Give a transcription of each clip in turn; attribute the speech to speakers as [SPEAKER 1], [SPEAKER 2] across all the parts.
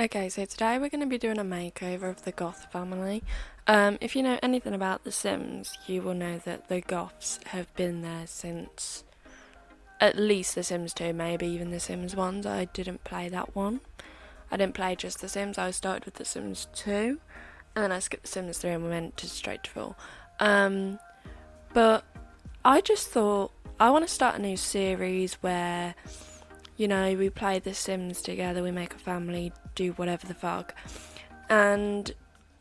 [SPEAKER 1] Okay, so today we're going to be doing a makeover of the Goth family. If you know anything about The Sims, you will know that the Goths have been there since at least The Sims 2, maybe even The Sims 1. I didn't play that one. I didn't play just The Sims, I started with The Sims 2, and then I skipped The Sims 3 and we went to straight to 4. But I just thought, I want to start a new series where we play The Sims together, we make a family, do whatever the fuck. And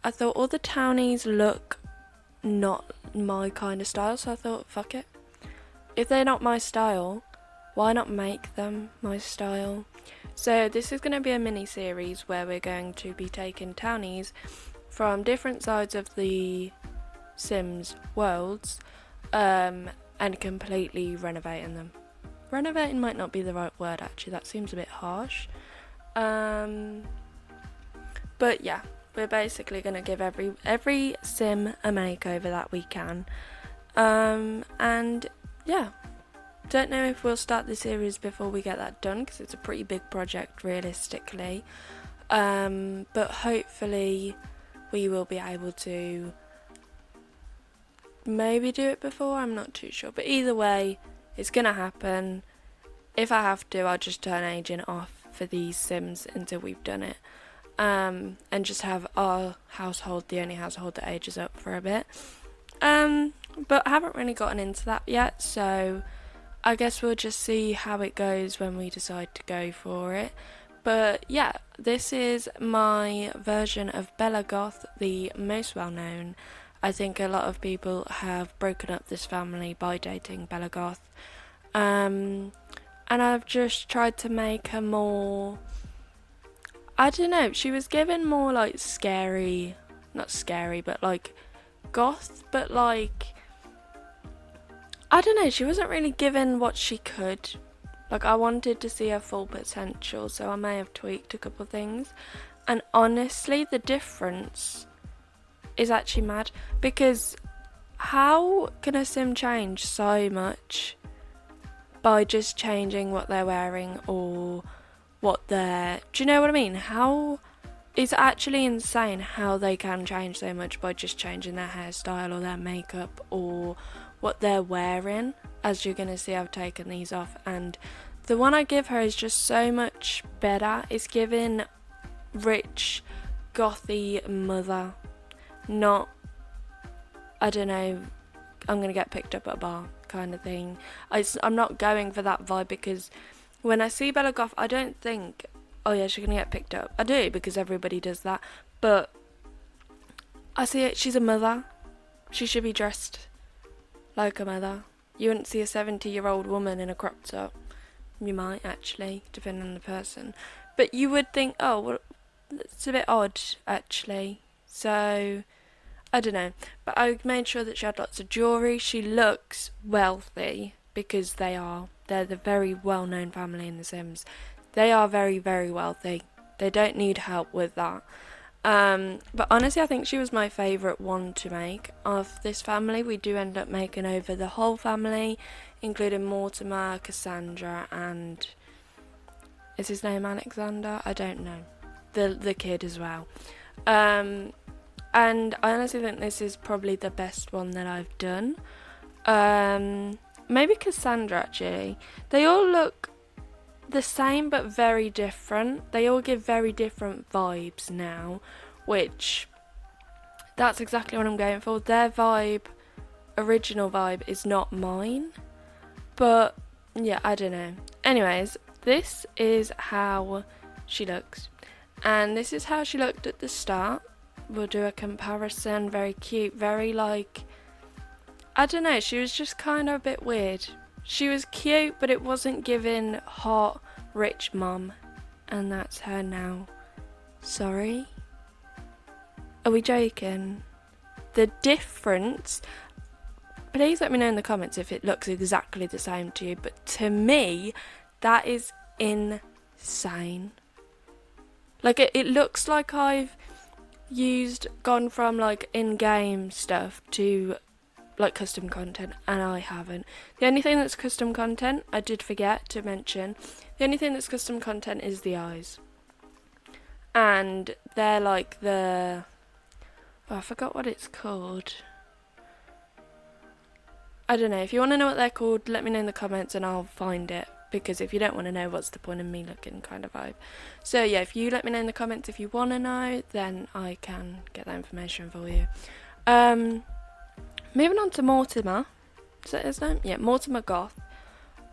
[SPEAKER 1] I thought all the townies look not my kind of style, so I thought, fuck it. If they're not my style, why not make them my style? So this is going to be a mini series where we're going to be taking townies from different sides of the Sims worlds and completely renovating them. Renovating might not be the right word, actually. That seems a bit harsh. But yeah, we're basically going to give every sim a makeover that we can. And yeah, don't know if we'll start the series before we get that done, because it's a pretty big project realistically. But hopefully we will be able to maybe do it before, I'm not too sure. But either way, it's gonna happen. If I have to, I'll just turn agent off for these sims until we've done it. And just have our household, the only household that ages up for a bit. But I haven't really gotten into that yet, so I guess we'll just see how it goes when we decide to go for it. But yeah, this is my version of Bella Goth, the most well known. I think a lot of people have broken up this family by dating Bella Goth. And I've just tried to make her more, I don't know, she was given more like scary, not scary, but like goth, but like, I don't know, she wasn't really given what she could. Like, I wanted to see her full potential, so I may have tweaked a couple things. And honestly, the difference is actually mad, because how can a sim change so much by just changing what they're wearing or what they're, do you know what I mean? How, it's actually insane how they can change so much by just changing their hairstyle or their makeup or what they're wearing. As you're gonna see, I've taken these off, and the one I give her is just so much better. It's giving rich gothy mother, not, I don't know, I'm gonna get picked up at a bar kind of thing. I'm not going for that vibe, because when I see Bella Goth, I don't think, oh yeah, she's gonna get picked up. I do, because everybody does that, but I see it, she's a mother. She should be dressed like a mother. You wouldn't see a 70-year-old woman in a crop top. You might, actually, depending on the person. But you would think, oh, well, it's a bit odd, actually. So, I don't know. But I made sure that she had lots of jewellery. She looks wealthy, because they're the very well-known family in The Sims. They are very, very wealthy. They don't need help with that. But honestly, I think she was my favourite one to make of this family. We do end up making over the whole family, including Mortimer, Cassandra, and is his name Alexander? I don't know. The kid as well. And I honestly think this is probably the best one that I've done. Maybe Cassandra, actually. They all look the same but very different. They all give very different vibes now, which that's exactly what I'm going for. Their vibe, original vibe, is not mine, but yeah, I don't know. Anyways, this is how she looks, and this is how she looked at the start. We'll do a comparison. Very cute, very like, I don't know, she was just kind of a bit weird. She was cute, but it wasn't giving hot, rich mum. And that's her now. Sorry? Are we joking? The difference, please let me know in the comments if it looks exactly the same to you, but to me, that is insane. Like, it looks like I've gone from like in-game stuff to like custom content, and I haven't. The only thing that's custom content, I did forget to mention, the only thing that's custom content is the eyes. and they're like the... Oh, I forgot what it's called. I don't know. If you want to know what they're called, let me know in the comments and I'll find it. Because if you don't want to know, what's the point of me looking kind of vibe. So yeah, if you let me know in the comments if you want to know, then I can get that information for you. Moving on to Mortimer. Is that his name? Yeah, Mortimer Goth.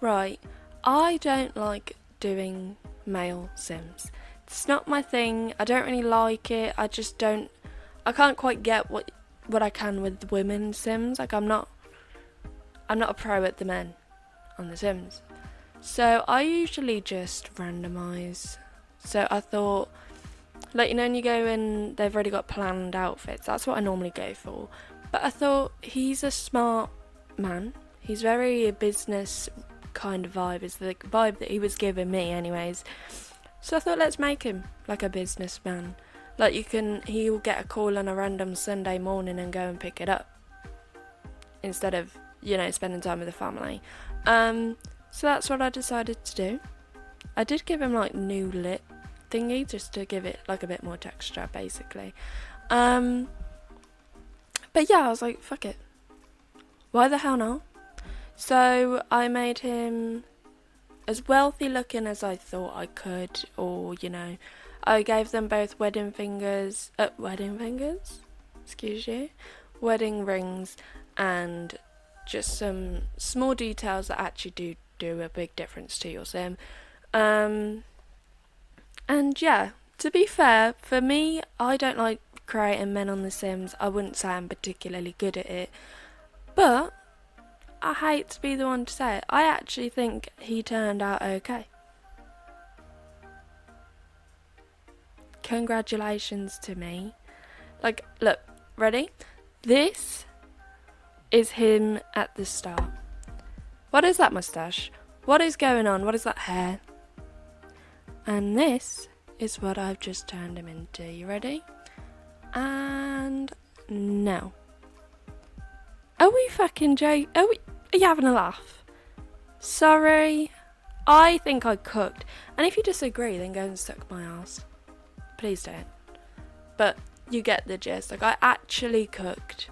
[SPEAKER 1] Right. I don't like doing male Sims. It's not my thing. I don't really like it. I just don't... I can't quite get what I can with women Sims. Like, I'm not a pro at the men on the Sims. So I usually just randomise. So I thought, like, you know, when you go and they've already got planned outfits, that's what I normally go for. But I thought, he's a smart man. He's very a business kind of vibe, is the vibe that he was giving me anyways. So I thought, let's make him like a businessman. Like, he will get a call on a random Sunday morning and go and pick it up. Instead of, you know, spending time with the family. So that's what I decided to do. I did give him like new lip thingy just to give it like a bit more texture basically. But yeah, I was like, fuck it. Why the hell not? So I made him as wealthy looking as I thought I could, or, you know, I gave them both wedding fingers? Excuse you? Wedding rings, and just some small details that actually do a big difference to your sim. And yeah, to be fair, for me, I don't like creating men on the Sims. I wouldn't say I'm particularly good at it, but I hate to be the one to say it, I actually think he turned out okay. Congratulations to me. Like, look, ready? This is him at the start. What is that moustache? What is going on? What is that hair? And this is what I've just turned him into. You ready? And now. Are we fucking joking? Are you having a laugh? Sorry. I think I cooked. And if you disagree, then go and suck my ass. Please don't. But you get the gist. Like, I actually cooked.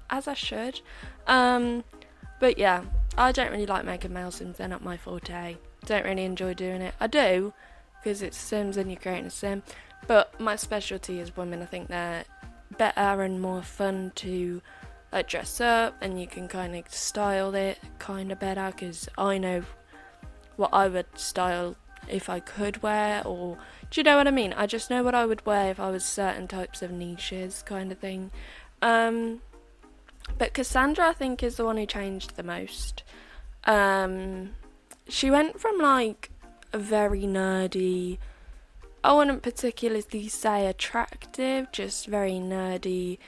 [SPEAKER 1] As I should. But yeah, I don't really like making male Sims. They're not my forte. Don't really enjoy doing it. I do, because it's Sims and you're creating a Sim. But my specialty is women. I think they're better and more fun to like dress up, and you can kind of style it kind of better, because I know what I would style if I could wear, or do you know what I mean? I just know what I would wear if I was certain types of niches kind of thing. But Cassandra, I think, is the one who changed the most. She went from like a very nerdy, I wouldn't particularly say attractive, just very nerdy,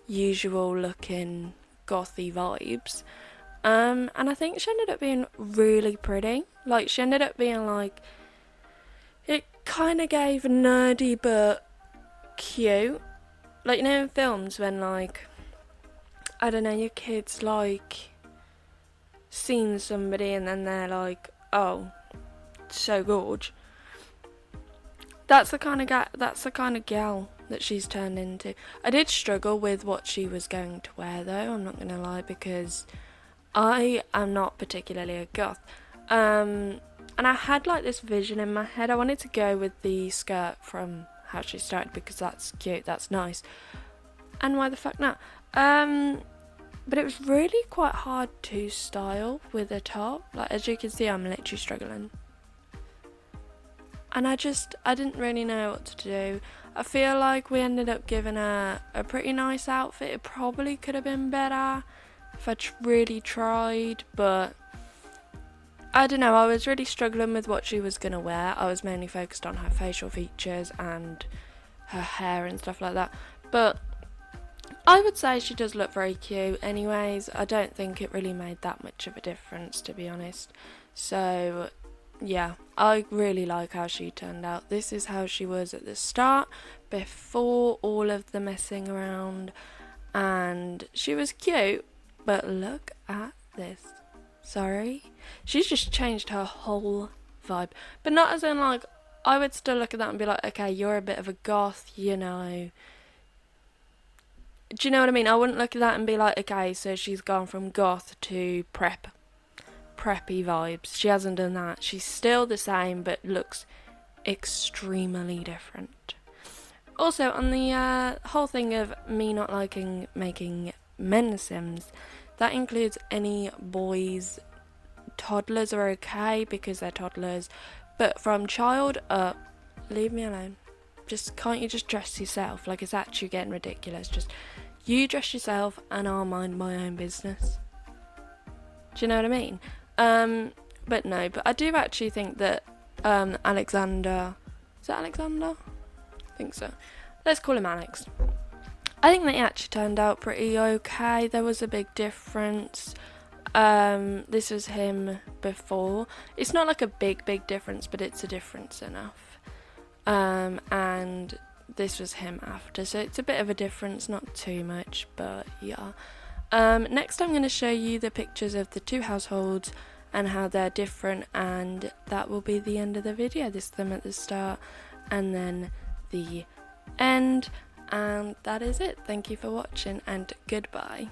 [SPEAKER 1] usual looking gothy vibes. And I think she ended up being really pretty. Like, she ended up being like, it kind of gave nerdy but cute. Like, you know, in films when, like, I don't know, your kids like seeing somebody and then they're like, oh, so gorge. That's the kind of gal that she's turned into. I did struggle with what she was going to wear though, I'm not gonna lie, because I am not particularly a goth. And I had like this vision in my head. I wanted to go with the skirt from how she started because that's cute, that's nice. And why the fuck not? But it was really quite hard to style with a top. Like, as you can see, I'm literally struggling. And I didn't really know what to do. I feel like we ended up giving her a pretty nice outfit. It probably could have been better if I really tried, but I don't know, I was really struggling with what she was going to wear. I was mainly focused on her facial features and her hair and stuff like that. But I would say she does look very cute anyways. I don't think it really made that much of a difference, to be honest. So yeah, I really like how she turned out. This is how she was at the start, before all of the messing around. And she was cute, but look at this. Sorry. She's just changed her whole vibe. But not as in like, I would still look at that and be like, okay, you're a bit of a goth, you know. Do you know what I mean? I wouldn't look at that and be like, okay, so she's gone from goth to preppy vibes. She hasn't done that. She's still the same, but looks extremely different. Also, on the whole thing of me not liking making men Sims, that includes any boys. Toddlers are okay because they're toddlers, but from child up, leave me alone. Can't you just dress yourself? Like, it's actually getting ridiculous. Just you dress yourself and I'll mind my own business. Do you know what I mean? But I do actually think that Alexander, is that Alexander? I think so. Let's call him Alex. I think they actually turned out pretty okay. There was a big difference. This was him before. It's not like a big difference, but it's a difference enough. And this was him after, so it's a bit of a difference, not too much, but yeah. Next I'm going to show you the pictures of the two households and how they're different, and that will be the end of the video. This is them at the start and then the end, and that is it. Thank you for watching and goodbye.